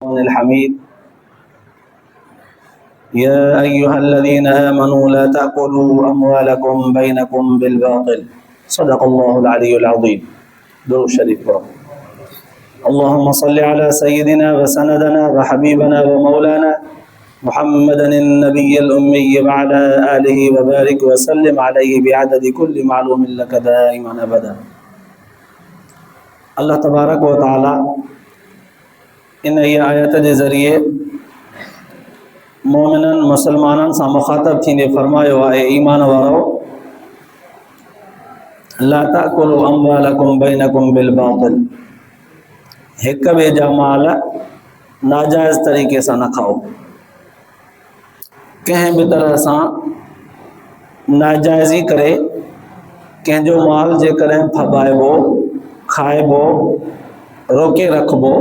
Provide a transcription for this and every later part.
الحميد يا أيها الذين آمنوا لا تأكلوا أموالكم بينكم بالباطل صدق الله العلي العظيم. درود شريف برو. اللهم صل على سيدنا وسندنا وحبيبنا ومولانا محمد النبي الأمي وعلى آله وبارك وسلم عليه بعدد كل معلوم لك دائما أبدا. अल्लाह तबारक व ताला इन आयत के ज़रिए मोमिनन मुसलमानन से मुखातब थींदे फरमायो है ईमान वारो ला ताकुलु अम्वालकुम बैनकुम बिल बातिल, हिक ॿिए जा माल नाजायज़ तरीक़े से न खाओ। कंहिं भी तरह से नाजायज़ी करे कंहिंजो माल जेकॾहिं फबाइबो खाइबो रोके रखबो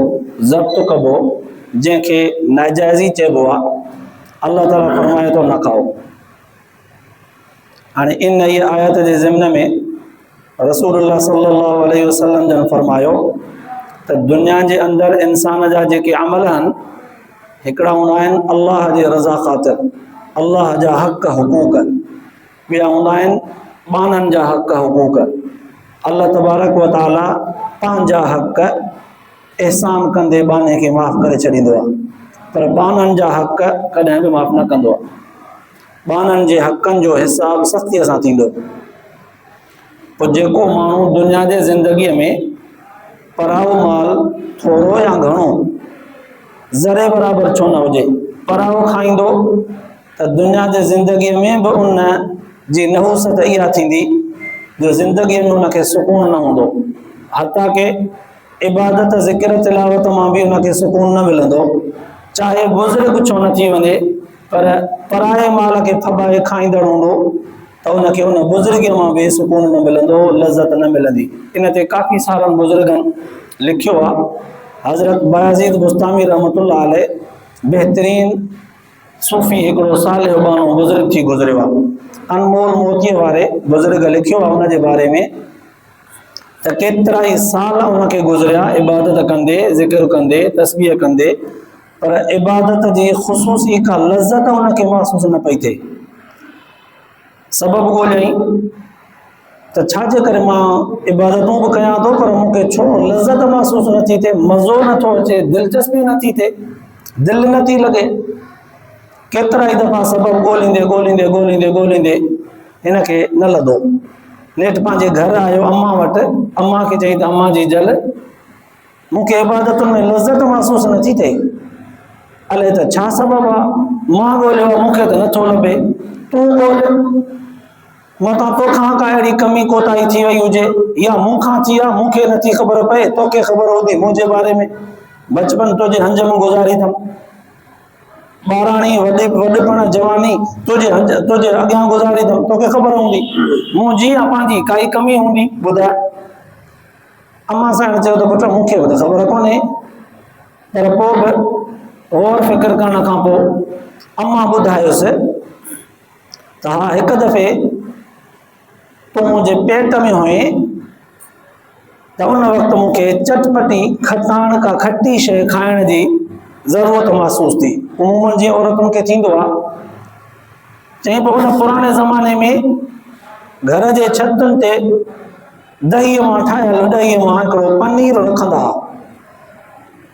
ज़ब्त कबो जैसे नाजायज़ी चइबो आहे, अल्लाह ताला फरमाए तो न खाओ। हाणे इन आयत के ज़िम्न में रसूलुल्लाह सल्लल्लाहु अलैहि वसल्लम जन फरमायो तो दुनिया के अंदर इंसान जा जेके अमल आहिनि हिकिड़ा हूंदा आहिनि अल्लाह जे रज़ा ख़ातिर, अल्लाह जा हक़ हुकूक, ॿिया हूंदा आहिनि ॿाननि जा हक़ हुकूक। अल्लाह तबारक व ताला पंहिंजा हक़ एहसान कंदे बाने के माफ़ करे छॾींदो आहे, पर बाननि जा हक़ कॾहिं भी माफ़ न कंदो आहे। बाननि जे हक़नि जो हिसाब सख़्तीअ सां थींदो। पोइ जेको माण्हू दुनिया जे ज़िंदगीअ में पराओ माल थोरो या घणो ज़रे बराबर छो न हुजे पराओ खाईंदो त दुनिया जे ज़िंदगीअ में भी उन जी नहूसत इहा थींदी जो ज़िंदगीअ में उनखे सुकून न हूंदो, हता के इबादत ज़िक्र तिलावत मां भी उनखे सुकून न मिलंदो। चाहे बुज़ुर्ग छो न थी वञे पर पराए माल के फबाए खाईंदड़ हूंदो त उनखे उन बुज़ुर्गीअ मां भी सुकून न मिलंदो, लज़त न मिलंदी। इन ते काफ़ी सारनि बुज़ुर्गनि लिखियो आहे। हज़रत बायज़ीद बुस्तामी रहमतुल्लाह अलैह बेहतरीन सूफ़ी हिकिड़ो सालिह बानो बुज़ुर्ग थी गुज़रियो आहे। अनमोल मोतीअ वारे बुज़ुर्ग लिखियो आहे उन जे बारे में त केतिरा ई साल उनखे गुज़रिया इबादत कंदे ज़िक्र कंदे तस्बीह कंदे, पर इबादत जी ख़ुसूसी का लज़त उनखे महसूस न पई थिए। सबब ॻोल्हियईं त छाजे करे मां इबादतूं भी कयां थो पर मूंखे छो लज़त महसूस नथी थिए, मज़ो नथो अचे, दिलचस्पी नथी थिए, दिलि नथी लॻे। केतिरा ई दफ़ा सबब ॻोल्हींदे ॻोल्हींदे ॻोल्हींदे ॻोल्हींदे हिनखे न लधो। नेठि पंहिंजे घर आयो अम्मा वटि, अम्मा खे चई त अम्मा जी जल मूंखे इबादतुनि में लज़त महसूस नथी थिए, अलाए त छा सबब आहे, मां ॻोल्हियो आहे मूंखे त नथो लभे, तूं ॻोल्हि मतां तोखां का अहिड़ी कमी कोताही थी वई हुजे या मूंखां थी आहे मूंखे नथी ख़बर पए, तोखे ख़बर हूंदी मुंहिंजे बारे में। बचपन तुंहिंजे हंज में गुज़ारी अथमि, ॿाराणी वॾपण जवानी तुझे अॻियां गुज़ारी अथमि, तोखे ख़बर हूंदी मुंहिंजी या पंहिंजी काई कमी हूंदी ॿुधाए। अम्मा सां चयो त पुट मूंखे त ख़बर कोन्हे, पर पोइ बि गौर फ़िक्र करण खां पोइ अम्मा ॿुधायोसि त हा हिकु दफ़े तूं मुंहिंजे पेट में हुए त उन वक़्तु मूंखे चटपटी खटाण का खटी शइ खाइण जी ज़रूरत महसूस थी। उमूमन जीअं औरतुनि खे थींदो आहे। चई पोइ उन पुराणे ज़माने में घर जे छतुनि ते दहीअ मां ठाहियल ॾहीअ मां हिकिड़ो पनीर रखंदा।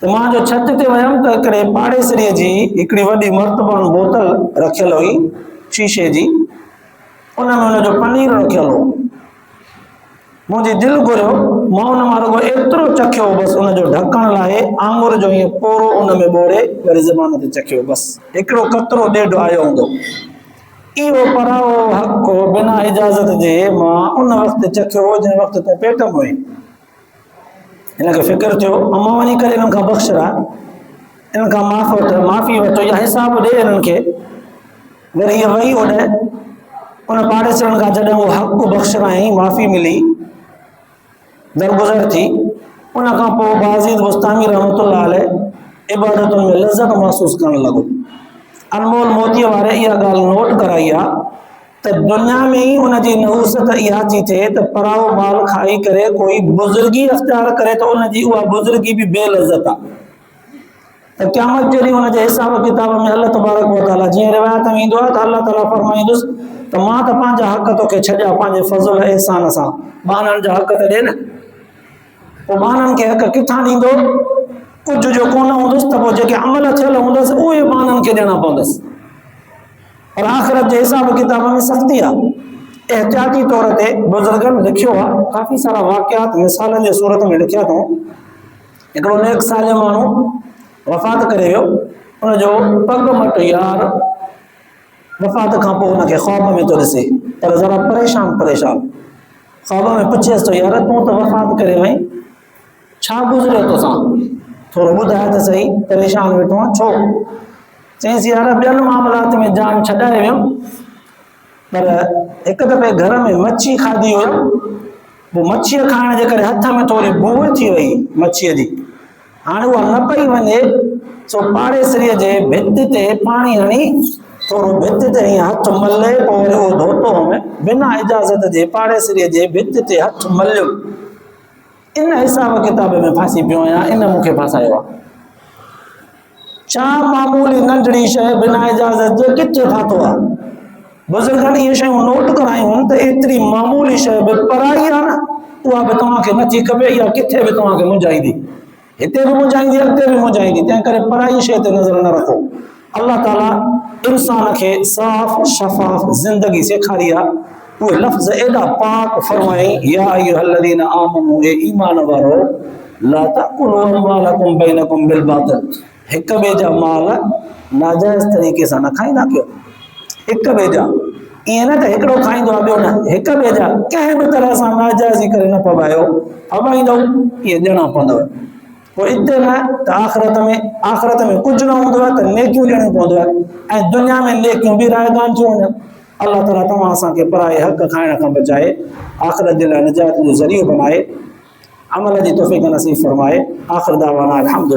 त मां जो छत ते वियमि त हिकिड़े पाड़ेसरीअ जी हिकिड़ी वॾी मर्तबान बोतल रखियल हुई शीशे जी, उन में उनजो पनीर रखियल हो। मुंहिंजी दिलि घुरियो, मां उन मां रुॻो एतिरो चखियो बसि, उनजो ढकण लाइ आङुर जो ईअं पोरो उन में ॿोड़े वरी ज़बान ते चखियो, बसि हिकिड़ो कतिरो ॾेढ आयो हूंदो। इहो पराओ हक़ बिना इजाज़त जे मां उन वक़्तु चखियो जंहिं वक़्तु तूं पेट में हुई। हिनखे फ़िक्र थियो अम्मा वञी करे इन्हनि खां बख़्शरा, इन्हनि खां माफ़ी वठो या हिसाब ॾे इन्हनि खे। वरी इहा वई होॾे उन पाड़ेसरनि खां जॾहिं उहो हक़ बख़्शराईं, माफ़ी मिली, दरगुज़र थी, उन खां पोइ बाज़ीद बुस्तामी रहमतुल्लाह अलैह इबादतुनि में लज़त महसूस करण लॻो। अनमोल मोतीअ वारे इहा ॻाल्हि नोट कराई आहे त दुनिया में ही उनजी नहूसत इहा थी थिए त पराओ माल खाई करे कोई बुज़ुर्गी अख़्तियार करे तो उनजी उहा बुज़ुर्गी भी बेलज़त आहे। त क़यामत जे ॾींहुं हुनजे हिसाब किताब में अल्लाह तबारक व तआला जीअं रिवायत में ईंदो आहे त अल्लाह ताला फरमाईंदुसि त मां त पंहिंजा हक़ तोखे छॾिया पंहिंजे फज़ल एहसान सां, ॿाननि जा हक़ त ॾे न। पोइ ॿाननि खे हक़ किथां ॾींदो? कुझु जो कोन हूंदुसि त पोइ जेके अमल थियल हूंदसि उहे ॿाननि खे ॾियणा पवंदसि। पर आख़िरत जे हिसाब किताब में सख़्ती आहे। एहतियाती तौर ते बुज़ुर्गनि लिखियो आहे, काफ़ी सारा वाक़ियात मिसालनि जे सूरत में लिखिया अथऊं। हिकिड़ो नेक साल माण्हू वफ़ात करे वियो, हुनजो पग मट यार वफ़ात खां पोइ हुनखे ख़्वाब में थो ॾिसे, पर ज़रा परेशान ख़्वाब में पुछेसि थो, यार तूं त वफ़ात करे वई, छा गुज़रियो तोसां, थोरो ॿुधाए त सही, परेशान वेठो आहे छो? चईंसि यार ॿियनि मामलात में जान छॾाए वियुमि, पर हिकु दफ़े घर में मच्छी खाधी हुयमि, पोइ मच्छीअ खाइण जे करे हथ में थोरी बूह थी वई मच्छीअ जी, हाणे उहा न पई वञे, सो पाड़ेसिरीअ जे भित ते पाणी हणी थोरो भित ते हीअं हथ मले, पोइ वरी उहो धोतो में बिना इजाज़त जे पाड़ेसिरीअ जे भित ते हथ मलियो। इन हिसाब किताब में फासी पियो आहियां, इन मूंखे फासायो आहे। छा मामूली नंढड़ी शइ बिना इजाज़त जे किथे फाथो आहे? बुज़ुर्गनि इहे शयूं नोट करायूं त एतिरी मामूली शइ बि पराई आहे न, उहा बि तव्हांखे नथी खपे, इहा किथे बि तव्हांखे मुंझाईंदी, हिते बि मुंझाईंदी, अॻिते बि मुंझाईंदी। तंहिं करे पराई शइ ते नज़र न रखो। अल्लाह ताला इंसान खे साफ़ शफ़ाफ़ ज़िंदगी सेखारी आहे। उहे लफ़्ज़ एॾा पाक फरमाई, या अय्युहल्लज़ीना आमनू, ए ईमान वारो, ला तअकुलू अम्वालकुम बैनकुम बिल बातिल, हिक ॿिए जा माल नाजाइज़ तरीक़े सां न खाईंदा कयो। हिक ॿिए जा, ईअं न त हिकिड़ो खाईंदो आहे ॿियो न, हिक ॿिए जा कंहिं बि तरह सां नाजाइज़ी करे न पवायो, पवाईंदव इहे ॾियणा पवंदव। पोइ हिते न त आख़िरत में कुझु न हूंदो आहे त नेकियूं ॾियणियूं पवंदव, ऐं दुनिया में नेकियूं बि रायगान थियूं वञनि। अल्लाह ताला तव्हां असांखे पराए हक़ खाइण खां बचाए, आख़िरत जे लाइ निजात जो ज़रियो बनाए, अमल जी तौफ़ीक़ नसीब फरमाए। आख़िर दावाना अल्हम्दुलिल्लाह।